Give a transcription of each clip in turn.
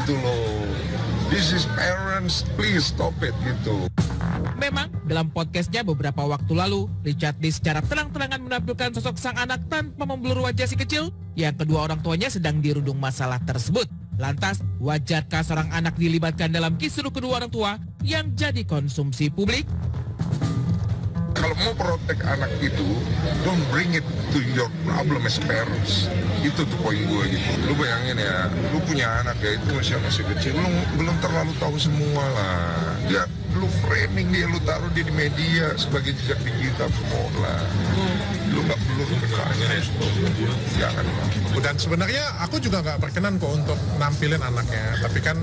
gitu loh. This is parents, please stop it gitu. Memang dalam podcastnya beberapa waktu lalu, Richard Lee secara terang-terangan menampilkan sosok sang anak tanpa memblur wajah si kecil yang kedua orang tuanya sedang dirundung masalah tersebut. Lantas, wajarkah seorang anak dilibatkan dalam kisruh kedua orang tua yang jadi konsumsi publik? Kalau mau protek anak itu, don't bring it to your problem as parents. Itu tuh poin gue gitu. Lu bayangin ya, lu punya anak ya, itu masih kecil, lu belum terlalu tahu semua lah. Dia, lu framing dia, lu taruh dia di media sebagai jejak digital semua lah. Lu nggak perlu bertanya, jangan lah. Dan sebenarnya aku juga nggak berkenan kok untuk nampilin anaknya, tapi kan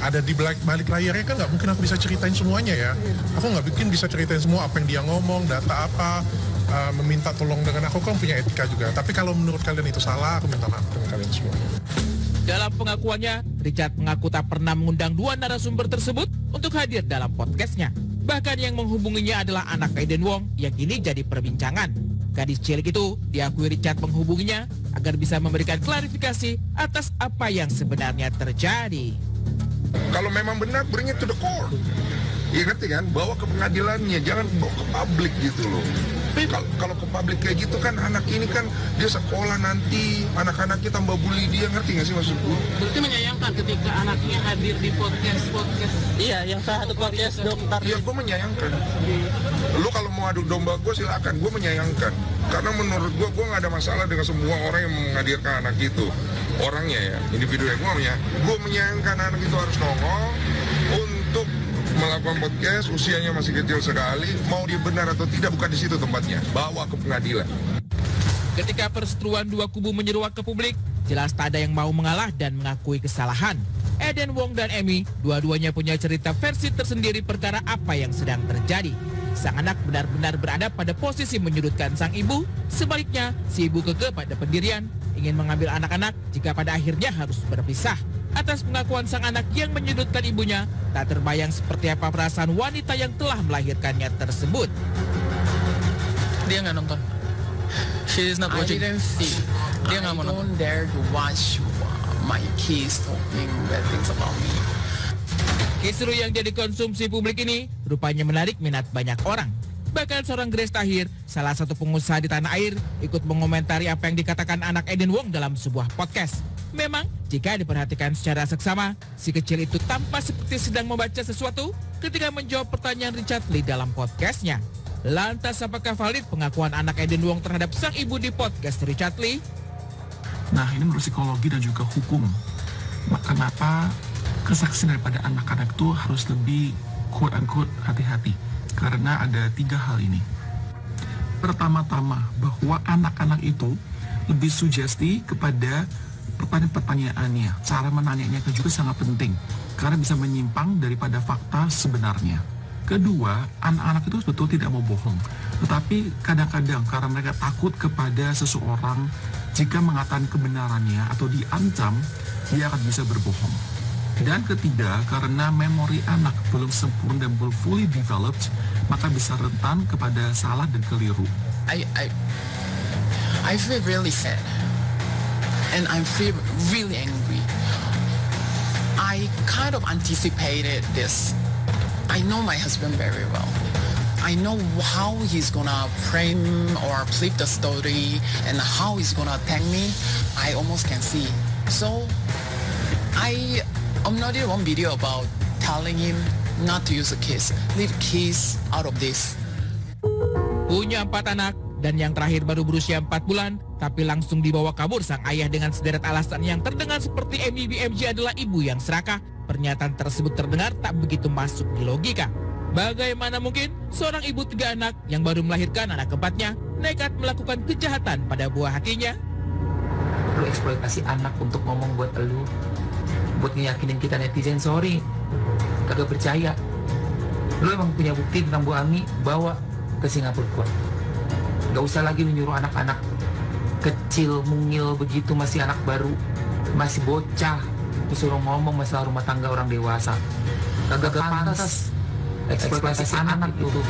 ada di balik layarnya kan nggak mungkin aku bisa ceritain semuanya ya. Aku nggak bikin bisa ceritain semua apa yang dia ngomong, data apa, meminta tolong dengan aku kan punya etika juga. Tapi kalau menurut kalian itu salah, aku minta maaf dengan kalian semua. Dalam pengakuannya, Richard mengaku tak pernah mengundang dua narasumber tersebut untuk hadir dalam podcastnya. Bahkan yang menghubunginya adalah anak Eden Wong yang kini jadi perbincangan. Gadis cilik itu diakui Richard menghubunginya agar bisa memberikan klarifikasi atas apa yang sebenarnya terjadi. Kalau memang benar, bring it to the court. Iya ngerti kan? Bawa ke pengadilannya, jangan bawa ke publik gitu loh. Kalau ke publik kayak gitu kan anak ini kan dia sekolah nanti, anak-anaknya tambah bully dia, ngerti gak sih maksud gue? Berarti menyayangkan ketika anaknya hadir di podcast. Iya, yang satu podcast dokter. Iya, gue menyayangkan. Lu kalau mau adu domba gue silakan, gue menyayangkan. Karena menurut gue gak ada masalah dengan semua orang yang menghadirkan anak itu. Orangnya ya, individunya gue menyayangkan anak itu harus nongol untuk melakukan podcast, usianya masih kecil sekali, mau dia benar atau tidak bukan di situ tempatnya, bawa ke pengadilan. Ketika perseteruan dua kubu menyeruak ke publik, jelas tak ada yang mau mengalah dan mengakui kesalahan. Eden Wong dan Amy, dua-duanya punya cerita versi tersendiri perkara apa yang sedang terjadi. Sang anak benar-benar berada pada posisi menyudutkan sang ibu, sebaliknya si ibu kekeh pada pendirian, ingin mengambil anak-anak jika pada akhirnya harus berpisah. Atas pengakuan sang anak yang menyudutkan ibunya, tak terbayang seperti apa perasaan wanita yang telah melahirkannya tersebut. Dia nggak nonton. She is not watching. I didn't see. Dia nggak mau nonton. I don't dare to watch my kids talking bad things about me. Kisruh yang jadi konsumsi publik ini rupanya menarik minat banyak orang. Bahkan seorang Grace Tahir, salah satu pengusaha di tanah air, ikut mengomentari apa yang dikatakan anak Eden Wong dalam sebuah podcast. Memang, jika diperhatikan secara seksama, si kecil itu tampak seperti sedang membaca sesuatu ketika menjawab pertanyaan Richard Lee dalam podcastnya. Lantas apakah valid pengakuan anak Eden Wong terhadap sang ibu di podcast Richard Lee? Nah, ini menurut psikologi dan juga hukum. Kenapa kesaksian daripada anak-anak itu harus lebih quote-unquote hati-hati? Karena ada 3 hal ini. Pertama-tama, bahwa anak-anak itu lebih sugesti kepada pertanyaan-pertanyaannya. Cara menanyanya juga sangat penting, karena bisa menyimpang daripada fakta sebenarnya. Kedua, anak-anak itu betul tidak mau bohong. Tetapi kadang-kadang karena mereka takut kepada seseorang, jika mengatakan kebenarannya atau diancam, dia akan bisa berbohong. Dan ketiga, karena memori anak belum sempurna dan belum fully developed, maka bisa rentan kepada salah dan keliru. I feel really sad. And I feel really angry. I kind of anticipated this. I know my husband very well. I know how he's gonna frame or flip the story and how he's gonna attack me. I almost can see. So, I uploaded one video about telling him not to use a kiss. Leave kiss out of this. Punya 4 anak dan yang terakhir baru berusia 4 bulan, tapi langsung dibawa kabur sang ayah dengan sederet alasan yang terdengar seperti MBMG adalah ibu yang serakah. Pernyataan tersebut terdengar tak begitu masuk di logika. Bagaimana mungkin seorang ibu 3 anak yang baru melahirkan anak keempatnya nekat melakukan kejahatan pada buah hatinya? Lu eksploitasi anak untuk ngomong buat elu, buat ngeyakinin kita netizen, sorry, kagak percaya. Lu emang punya bukti tentang Bu Ami, bawa ke Singapura. Gak usah lagi menyuruh anak-anak kecil, mungil begitu, masih anak baru, masih bocah, disuruh ngomong masalah rumah tangga orang dewasa. Kagak pantas eksploitasi anak itu.